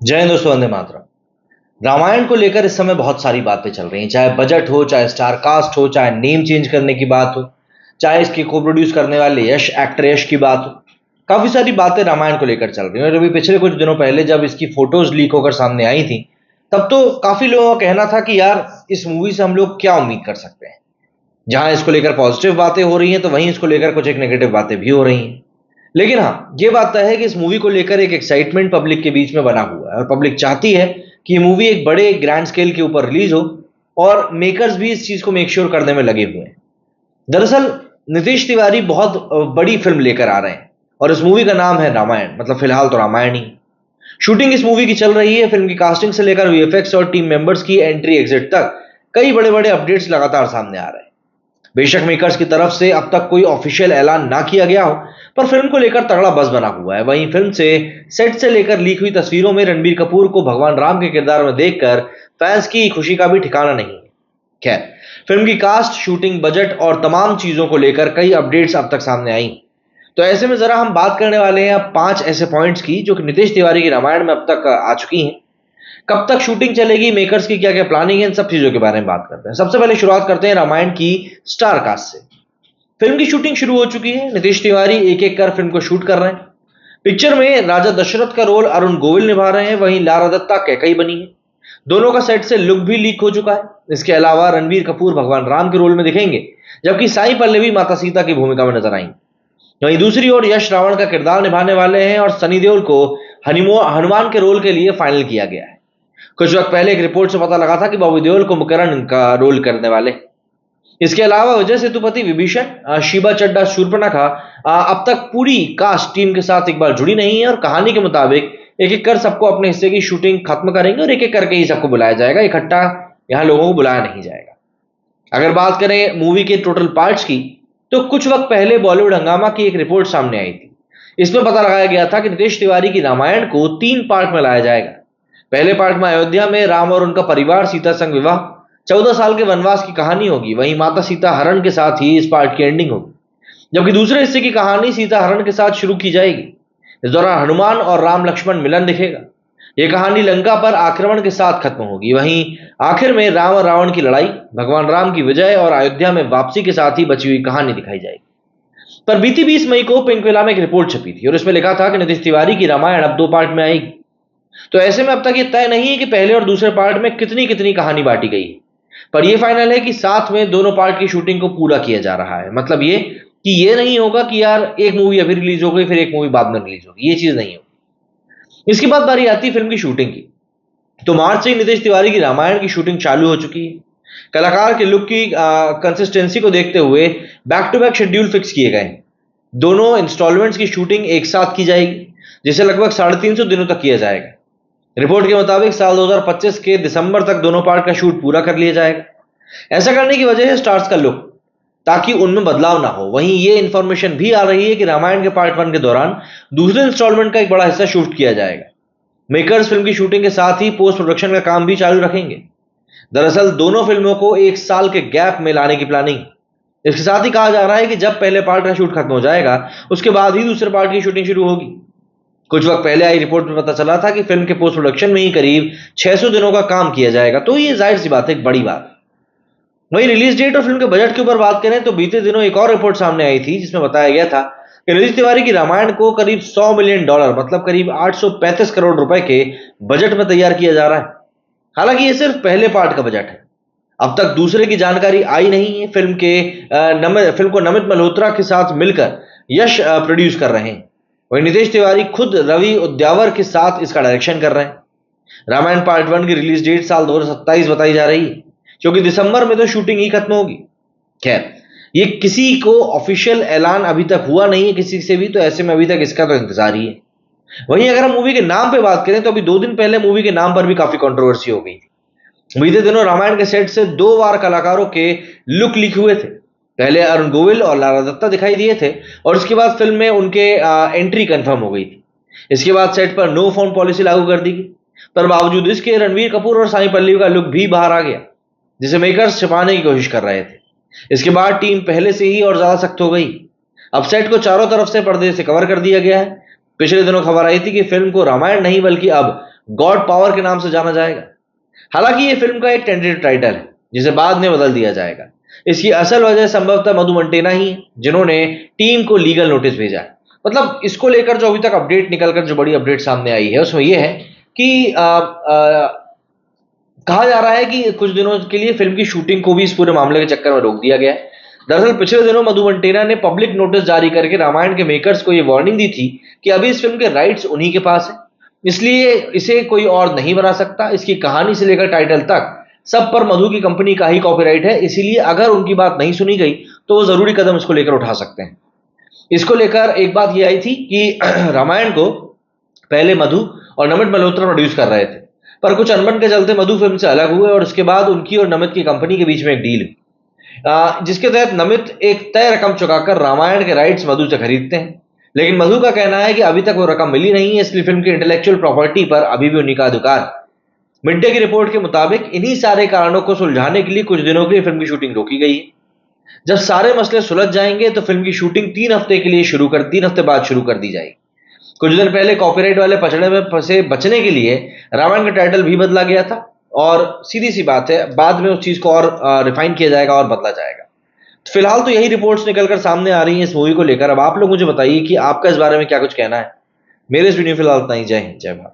जय हिंद दोस्तों, वंदे मातरम। रामायण को लेकर इस समय बहुत सारी बातें चल रही हैं, चाहे बजट हो, चाहे स्टार कास्ट हो, चाहे नेम चेंज करने की बात हो, चाहे इसकी को प्रोड्यूस करने वाले एक्टर यश की बात हो। काफी सारी बातें रामायण को लेकर चल रही हैं और अभी पिछले कुछ दिनों पहले जब इसकी फोटोज लीक होकर सामने आई थी, तब तो काफी लोगों का कहना था कि यार इस मूवी से हम लोग क्या उम्मीद कर सकते हैं। जहां इसको लेकर पॉजिटिव बातें हो रही हैं तो वहीं इसको लेकर कुछ एक नेगेटिव बातें भी हो रही हैं। लेकिन हाँ, ये बात तय है कि इस मूवी को लेकर एक एक्साइटमेंट पब्लिक के बीच में बना हुआ है और पब्लिक चाहती है कि ये मूवी एक बड़े ग्रैंड स्केल के ऊपर रिलीज हो और मेकर्स भी इस चीज को मेक श्योर करने में लगे हुए हैं। दरअसल नीतीश तिवारी बहुत बड़ी फिल्म लेकर आ रहे हैं और इस मूवी का नाम है रामायण, मतलब फिलहाल तो रामायण ही। शूटिंग इस मूवी की चल रही है। फिल्म की कास्टिंग से लेकर वीएफएक्स और टीम मेंबर्स की एंट्री एग्जिट तक कई बड़े बड़े अपडेट्स लगातार सामने आ रहे हैं। बेशक मेकर्स की तरफ से अब तक कोई ऑफिशियल ऐलान ना किया गया हो, पर फिल्म को लेकर तगड़ा बज़ बना हुआ है। वहीं फिल्म से सेट से लेकर लीक हुई तस्वीरों में रणबीर कपूर को भगवान राम के किरदार में देखकर फैंस की खुशी का भी ठिकाना नहीं है। खैर, फिल्म की कास्ट, शूटिंग, बजट और तमाम चीजों को लेकर कई अपडेट्स अब तक सामने आई। तो ऐसे में जरा हम बात करने वाले हैं अब 5 ऐसे पॉइंट्स की जो कि नीतीश तिवारी की रामायण में अब तक आ चुकी हैं। कब तक शूटिंग चलेगी, मेकर्स की क्या क्या प्लानिंग है, इन सब चीजों के बारे में बात करते हैं। सबसे पहले शुरुआत करते हैं रामायण की स्टार कास्ट से। फिल्म की शूटिंग शुरू हो चुकी है। नीतीश तिवारी एक एक कर फिल्म को शूट कर रहे हैं। पिक्चर में राजा दशरथ का रोल अरुण गोविल निभा रहे हैं, वहीं लारा दत्ता कैकई बनी है। दोनों का सेट से लुक भी लीक हो चुका है। इसके अलावा रणबीर कपूर भगवान राम के रोल में दिखेंगे, जबकि साई पल्लवी माता सीता की भूमिका में नजर आएंगे। वहीं दूसरी ओर यश रावण का किरदार निभाने वाले हैं और सनी देओल को हनुमान के रोल के लिए फाइनल किया गया है। कुछ वक्त पहले एक रिपोर्ट से पता लगा था कि बॉबी देओल को मुकरण का रोल करने वाले हैं। इसके अलावा विजय सेतुपति विभीषण, शीबा चड्ढा शूर्पणखा अब तक पूरी कास्ट टीम के साथ एक बार जुड़ी नहीं है और कहानी के मुताबिक एक एक कर सबको अपने हिस्से की शूटिंग खत्म करेंगे और एक एक करके ही सबको बुलाया जाएगा। इकट्ठा यहाँ लोगों को बुलाया नहीं जाएगा। अगर बात करें मूवी के टोटल पार्ट्स की, तो कुछ वक्त पहले बॉलीवुड हंगामा की एक रिपोर्ट सामने आई थी। इसमें पता लगाया गया था कि नीतीश तिवारी की रामायण को 3 पार्ट में लाया जाएगा। पहले पार्ट में अयोध्या में राम और उनका परिवार सीता संग विवाह, 14 साल के वनवास की कहानी होगी। वहीं माता सीता हरण के साथ ही इस पार्ट की एंडिंग होगी, जबकि दूसरे हिस्से की कहानी सीता हरण के साथ शुरू की जाएगी। इस दौरान हनुमान और राम लक्ष्मण मिलन दिखेगा। यह कहानी लंका पर आक्रमण के साथ खत्म होगी। वहीं आखिर में राम और रावण की लड़ाई, भगवान राम की विजय और अयोध्या में वापसी के साथ ही बची हुई कहानी दिखाई जाएगी। पर बीती 20 मई को पिंकविला में एक रिपोर्ट छपी थी और इसमें लिखा था कि नीतीश तिवारी की रामायण अब 2 पार्ट में आएगी। तो ऐसे में अब तक ये तय नहीं है कि पहले और दूसरे पार्ट में कितनी कितनी कहानी बांटी गई है, पर यह फाइनल है कि साथ में दोनों पार्ट की शूटिंग को पूरा किया जा रहा है। मतलब ये कि ये नहीं होगा कि यार एक मूवी अभी रिलीज हो गई फिर एक मूवी बाद में रिलीज होगी, ये चीज नहीं होगी। इसके बाद बारी आती है फिल्म की शूटिंग की। तो मार्च से ही नीतीश तिवारी की रामायण की शूटिंग चालू हो चुकी है। कलाकार के लुक की कंसिस्टेंसी को देखते हुए back to back schedule fix किए गए हैं। दोनों इंस्टॉलमेंट्स की शूटिंग एक साथ की जाएगी, जिसे लगभग 350 दिनों तक किया जाएगा। रिपोर्ट के मुताबिक साल 2025 के दिसंबर तक दोनों पार्ट का शूट पूरा कर लिया जाएगा। ऐसा करने की वजह है स्टार्स का लुक, ताकि उनमें बदलाव ना हो। वहीं ये इंफॉर्मेशन भी आ रही है कि रामायण के पार्ट 1 के दौरान दूसरे इंस्टॉलमेंट का एक बड़ा हिस्सा शूट किया जाएगा। मेकर्स फिल्म की शूटिंग के साथ ही पोस्ट प्रोडक्शन का काम भी चालू रखेंगे। दरअसल दोनों फिल्मों को 1 साल के गैप में लाने की प्लानिंग। इसके साथ ही कहा जा रहा है कि जब पहले पार्ट का शूट खत्म हो जाएगा, उसके बाद ही दूसरे पार्ट की शूटिंग शुरू होगी। कुछ वक्त पहले आई रिपोर्ट में पता चला था कि फिल्म के पोस्ट प्रोडक्शन में ही करीब 600 दिनों का काम किया जाएगा, तो ये जाहिर सी बात है, एक बड़ी बात। वहीं रिलीज डेट और फिल्म के बजट के ऊपर बात करें तो बीते दिनों एक और रिपोर्ट सामने आई थी, जिसमें बताया गया था कि नीतीश तिवारी की रामायण को करीब $100 मिलियन, मतलब करीब 835 करोड़ रुपए के बजट में तैयार किया जा रहा है। हालांकि ये सिर्फ पहले पार्ट का बजट है। अब तक दूसरे की जानकारी आई नहीं है। फिल्म को नमित मल्होत्रा के साथ मिलकर यश प्रोड्यूस कर रहे हैं। वहीं नीतीश तिवारी खुद रवि उद्यावर के साथ इसका डायरेक्शन कर रहे हैं। रामायण पार्ट 1 की रिलीज डेट साल 2027 बताई जा रही है, क्योंकि दिसंबर में तो शूटिंग ही खत्म होगी। खैर, ये किसी को ऑफिशियल ऐलान अभी तक हुआ नहीं है किसी से भी, तो ऐसे में अभी तक इसका तो इंतजार ही है। वहीं अगर हम मूवी के नाम पे बात करें तो अभी 2 दिन पहले मूवी के नाम पर भी काफी कंट्रोवर्सी हो गई थी। बीते दिनों रामायण के सेट से 2 बार कलाकारों के लुक लीक हुए थे। पहले अरुण गोविल और लारा दत्ता दिखाई दिए थे और इसके बाद फिल्म में उनके एंट्री कंफर्म हो गई थी। इसके बाद सेट पर नो फोन पॉलिसी लागू कर दी गई, पर बावजूद इसके रणबीर कपूर और साई पल्लवी का लुक भी बाहर आ गया, जिसे मेकर्स छिपाने की कोशिश कर रहे थे। इसके बाद टीम पहले से ही और ज्यादा सख्त हो गई। अब सेट को चारों तरफ से पर्दे से कवर कर दिया गया है। पिछले दिनों खबर आई थी कि फिल्म को रामायण नहीं बल्कि अब गॉड पावर के नाम से जाना जाएगा। हालांकि ये फिल्म का एक टेंटेटिव टाइटल है जिसे बाद में बदल दिया जाएगा। इसकी असल वजह संभवतः मधु मंटेना ही है, जिन्होंने टीम को लीगल नोटिस भेजा है। मतलब इसको लेकर जो अभी तक अपडेट निकलकर जो बड़ी अपडेट सामने आई है उसमें यह है कि कहा जा रहा है कि कुछ दिनों के लिए फिल्म की शूटिंग को भी इस पूरे मामले के चक्कर में रोक दिया गया है। दरअसल पिछले दिनों मधु मंटेना ने पब्लिक नोटिस जारी करके रामायण के मेकर्स को यह वार्निंग दी थी कि अभी इस फिल्म के राइट्स उन्हीं के पास है, इसलिए इसे कोई और नहीं बना सकता। इसकी कहानी से लेकर टाइटल तक सब पर मधु की कंपनी का ही कॉपीराइट है, इसीलिए अगर उनकी बात नहीं सुनी गई तो वो जरूरी कदम इसको लेकर उठा सकते हैं। इसको लेकर एक बात ये आई थी कि रामायण को पहले मधु और नमित मल्होत्रा प्रोड्यूस कर रहे थे, पर कुछ अनबन के चलते मधु फिल्म से अलग हुए और उसके बाद उनकी और नमित की कंपनी के बीच में एक डील हुई, जिसके तहत नमित एक तय रकम चुकाकर रामायण के राइट्स मधु से खरीदते हैं। लेकिन मधु का कहना है कि अभी तक वो रकम मिली नहीं है, इसलिए फिल्म की इंटेलेक्चुअल प्रॉपर्टी पर अभी भी उन्हीं का अधिकार है। मिड डे की रिपोर्ट के मुताबिक इन्हीं सारे कारणों को सुलझाने के लिए कुछ दिनों के लिए फिल्म की शूटिंग रोकी गई है। जब सारे मसले सुलझ जाएंगे तो फिल्म की शूटिंग 3 हफ्ते बाद शुरू कर दी जाएगी। कुछ दिन पहले कॉपीराइट वाले पचड़े में फंसे बचने के लिए रामायण का टाइटल भी बदला गया था और सीधी सी बात है बाद में उस चीज को और रिफाइन किया जाएगा और बदला जाएगा। तो फिलहाल तो यही रिपोर्ट्स निकलकर सामने आ रही हैं इस मूवी को लेकर। अब आप लोग मुझे बताइए कि आपका इस बारे में क्या कुछ कहना है। मेरे इस वीडियो फिलहाल इतना ही। जय हिंद, जय भारत।